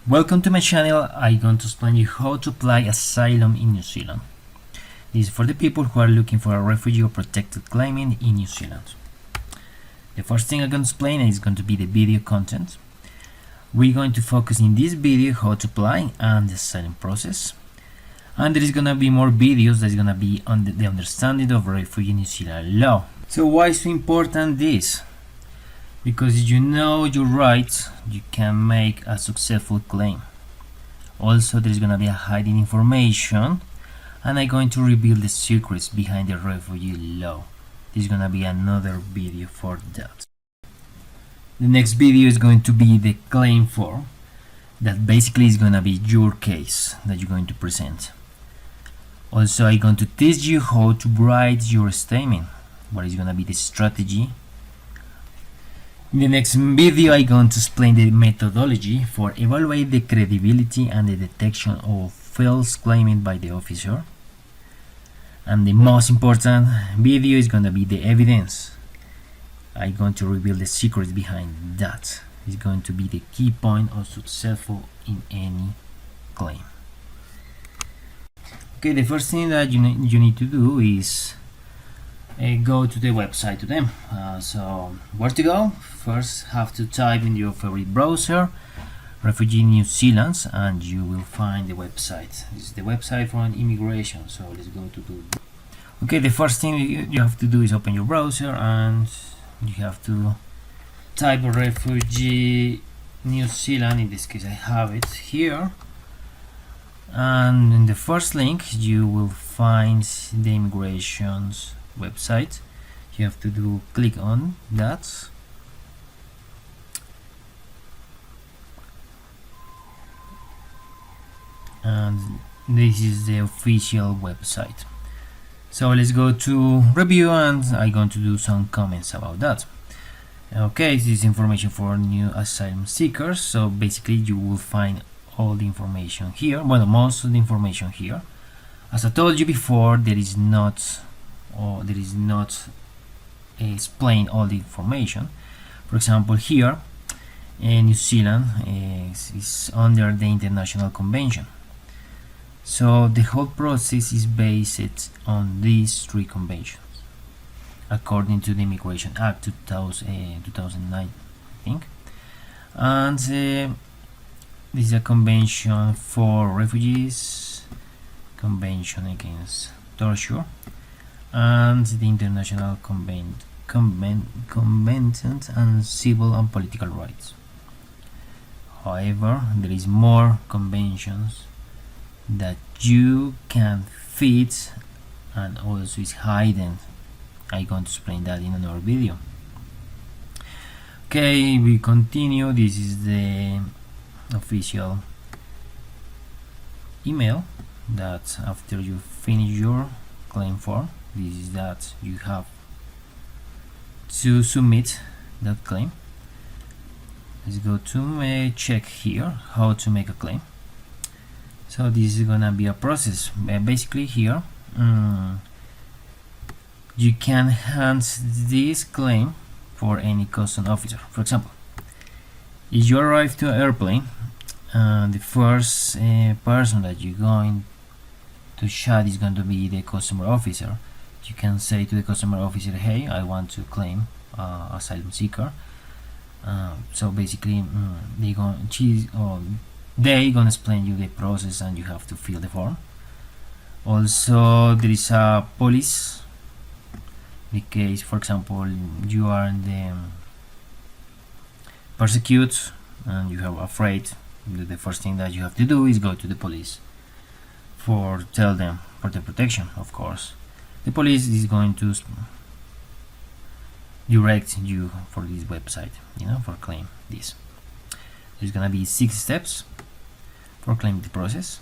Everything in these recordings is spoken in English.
Welcome to my channel. I'm going to explain you how to apply asylum in New Zealand. This is for the people who are looking for a refugee or protected claiming in New Zealand. The first thing I'm going to explain is going to be the video content. We're going to focus in this video how to apply and the asylum process. And there is going to be more videos that's going to be on the understanding of refugee New Zealand law. So why is so important this? Because you know your rights, you can make a successful claim. Also, there's gonna be a hiding information, and I'm going to reveal the secrets behind the refugee law. There's gonna be another video for that. The next video is going to be the claim form, that basically is gonna be your case that you're going to present. Also, I'm going to teach you how to write your statement, what is gonna be the strategy. In the next video, I'm going to explain the methodology for evaluate the credibility and the detection of false claiming by the officer. And the most important video is going to be the evidence. I'm going to reveal the secrets behind that. It's going to be the key point of successful in any claim. Okay, the first thing that you need to do is go to the website to them. So where to go? First have to type in your favorite browser Refugee New Zealand and you will find the website. This is the website for an immigration, so let's go to do. Okay, the first thing you have to do is open your browser and you have to type Refugee New Zealand. In this case I have it here, and in the first link you will find the immigration's website. You have to click on that, and this is the official website. So let's go to review and I'm going to do some comments about that. Okay, this is information for new asylum seekers. So basically you will find all the information here, well, most of the information here. As I told you before, there is not explain all the information. For example, here New Zealand is under the international convention, so the whole process is based on these three conventions according to the Immigration Act 2009, I think. And this is a convention for refugees, convention against torture, and the International Convention on Civil and Political Rights. However, there is more conventions that you can fit and also is hidden. I'm going to explain that in another video. Okay, we continue. This is the official email that after you finish your claim form, this is that you have to submit that claim. Let's go to check here how to make a claim. So this is gonna be a process. Basically here you can hand this claim for any custom officer. For example, if you arrive to an airplane, the first person that you're going to chat is going to be the customer officer. You can say to the customer officer, hey, I want to claim asylum seeker. So basically they gonna explain you the process and you have to fill the form. Also there is a police, in case for example you are in the persecute and you are afraid. The first thing that you have to do is go to the police for tell them for the protection. Of course, the police is going to direct you for this website, for claim this. There's gonna be 6 steps for claim the process.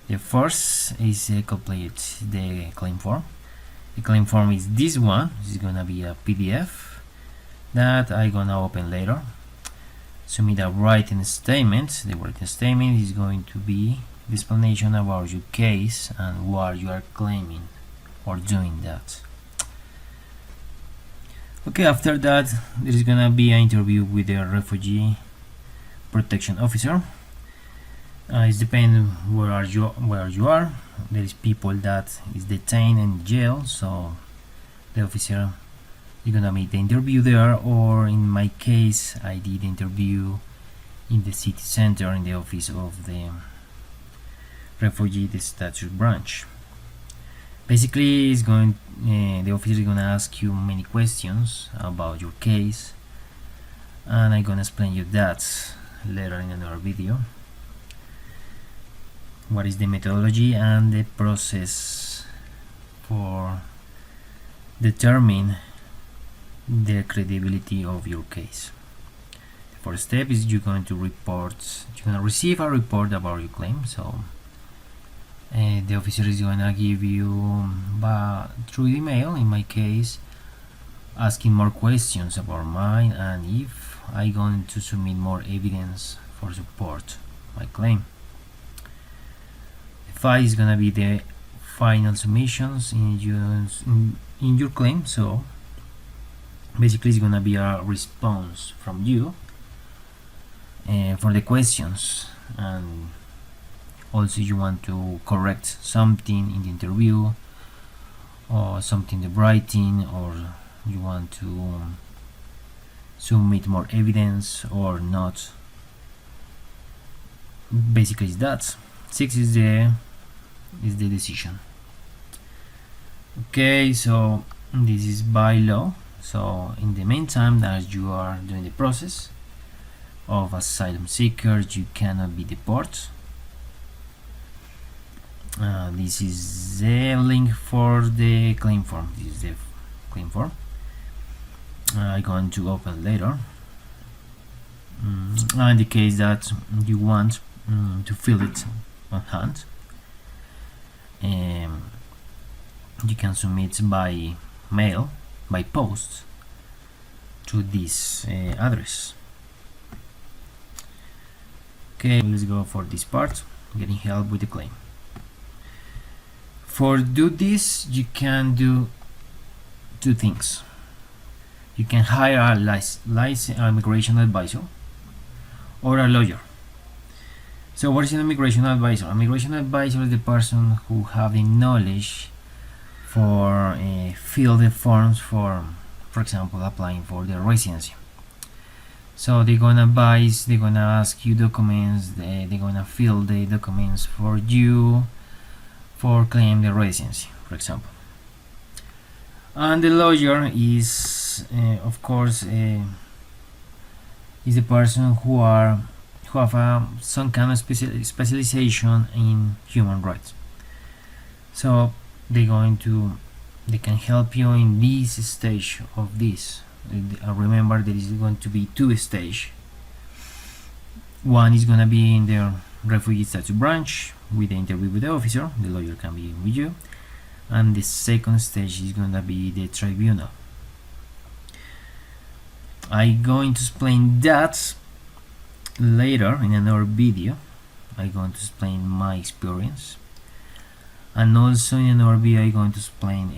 The first is complete the claim form. The claim form is this one. This is gonna be a PDF that I'm gonna open later. Submit a written statement. The written statement is going to be the explanation about your case and what you are claiming or doing that. Okay, after that there is gonna be an interview with the refugee protection officer. It depends where you are. There is people that is detained in jail, so the officer is gonna make the interview there, or in my case I did the interview in the city center in the office of the refugee status branch. Basically, the officer is gonna ask you many questions about your case, and I'm gonna explain you that later in another video. What is the methodology and the process for determine the credibility of your case. The first step is you're going to receive a report about your claim. So the officer is going to give you through email, in my case, asking more questions about mine, and if I'm going to submit more evidence for support my claim. The file is going to be the final submissions in your claim. So basically it's going to be a response from you for the questions, and also you want to correct something in the interview or something in the writing, or you want to submit more evidence or not. Basically it's that. 6 is the decision. Okay, so this is by law. So in the meantime that you are doing the process of asylum seekers, you cannot be deported. This is the link for the claim form. This is the claim form. I'm going to open later. In the case that you want to fill it on hand, you can submit by mail, by post, to this address. Okay, let's go for this part, getting help with the claim. For do this, you can do two things. You can hire a immigration advisor or a lawyer. So what is an immigration advisor? An immigration advisor is the person who have the knowledge for fill the forms for example, applying for the residency. So they're gonna ask you documents, they're gonna fill the documents for you for claim the residency, for example. And the lawyer is, of course, is the person who have some kind of specialization in human rights. So they can help you in this stage of this. Remember, there is going to be two stages. One is going to be in the refugee status branch with the interview with the officer. The lawyer can be with you. And the second stage is going to be the tribunal. I'm going to explain that later in another video. I'm going to explain my experience, and also in another video I'm going to explain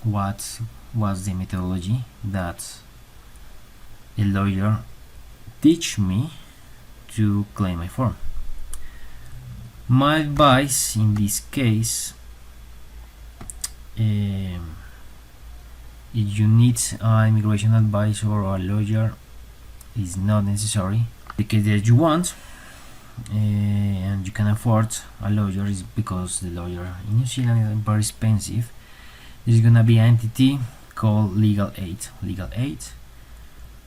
what was the methodology that the lawyer teach me to claim my form. My advice in this case, if you need an immigration advisor or a lawyer, is not necessary. The case that you want and you can afford a lawyer is because the lawyer in New Zealand is very expensive. There's gonna be an entity called Legal Aid. Legal Aid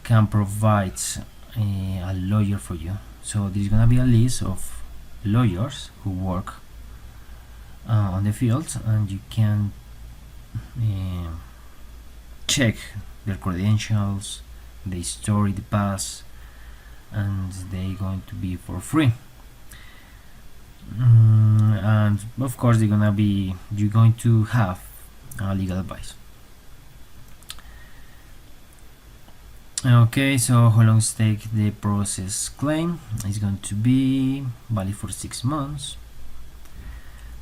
can provide a lawyer for you. So there's gonna be a list of lawyers who work on the field, and you can check their credentials, the story, the past, and they're going to be for free. And of course you're going to have legal advice. Okay, so how long take the process claim? It's going to be valid for 6 months.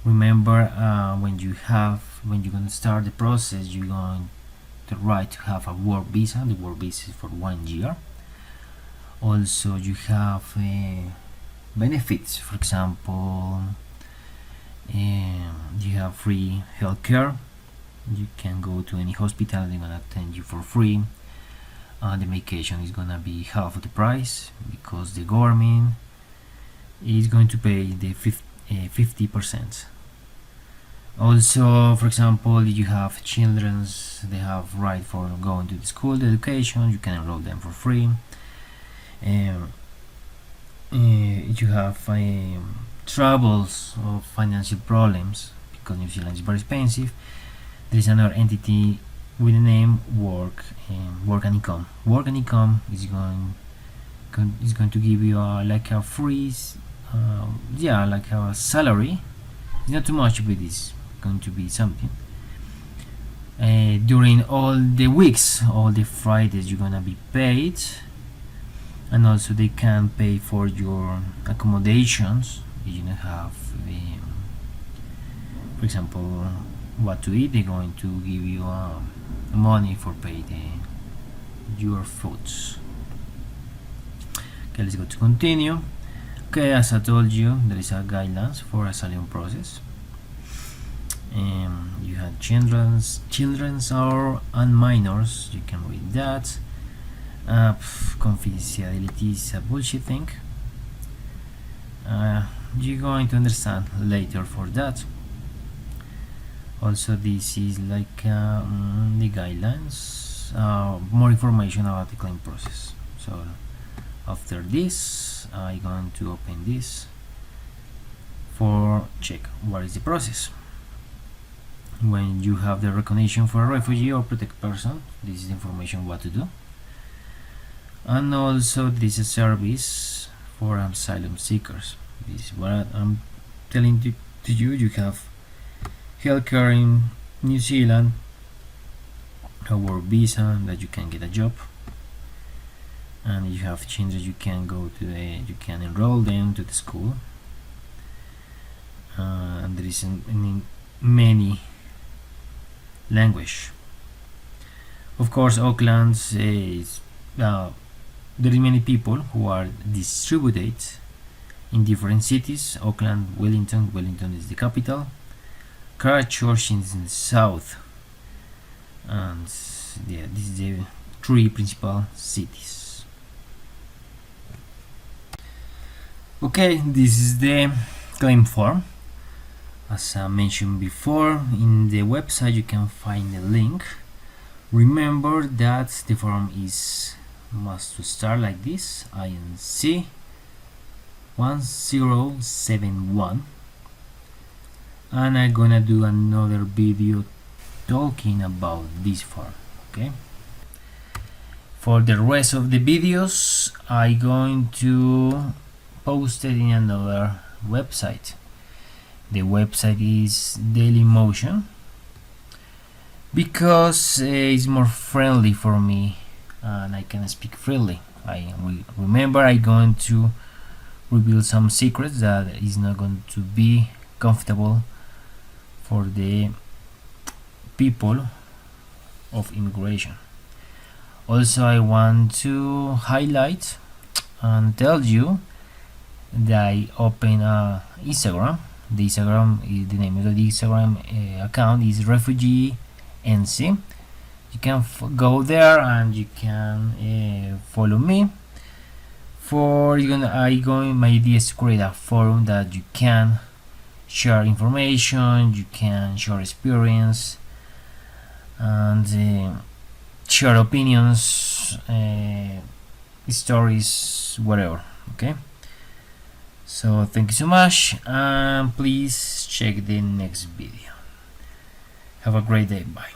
Remember, when you're going to start the process, you're going the right to have a work visa. The work visa is for 1 year. Also, you have benefits. For example, you have free healthcare. You can go to any hospital, they're gonna attend you for free. The medication is gonna be half of the price because the government is going to pay the 50%. Also, for example, you have children's, they have right for going to the school, the education, you can enroll them for free. You have troubles or financial problems because New Zealand is very expensive. There is another entity with the name work and income. Work and income is going to give you like a free, like a salary. It's not too much, but it's going to be something. During all the weeks, all the Fridays, you're gonna be paid, and also they can pay for your accommodations. You don't have, for example, what to eat. They're going to give you money for pay your foods. Okay, let's go to continue. Okay, as I told you, there is a guidelines for asylum process. You have children's and minors. You can read that. Confidentiality is a bullshit thing. You're going to understand later for that. Also, this is like the guidelines, more information about the claim process. So after this, I'm going to open this for check what is the process. When you have the recognition for a refugee or protected person, this is information what to do. And also this is a service for asylum seekers. This is what I'm telling to you. You have healthcare in New Zealand, a work visa that you can get a job, and you have children. You can go to you can enroll them to the school, and there is in many language. Of course, Auckland is there is many people who are distributed in different cities. Auckland, Wellington is the capital. Christchurch is in the south, and yeah, this is the three principal cities. Okay, this is the claim form. As I mentioned before, in the website you can find the link. Remember that the form must start like this: INC 1071. And I'm gonna do another video talking about this form. Okay, for the rest of the videos I'm going to post it in another website. The website is DailyMotion because it's more friendly for me and I can speak freely. Remember I'm going to reveal some secrets that is not going to be comfortable for the people of immigration. Also, I want to highlight and tell you that I open Instagram. The name of the Instagram account is REFUGEENZ. You can go there and you can follow me. My idea is to create a forum that you can share information, you can share experience, and share opinions, stories, whatever. Okay, so thank you so much, and please check the next video. Have a great day. Bye.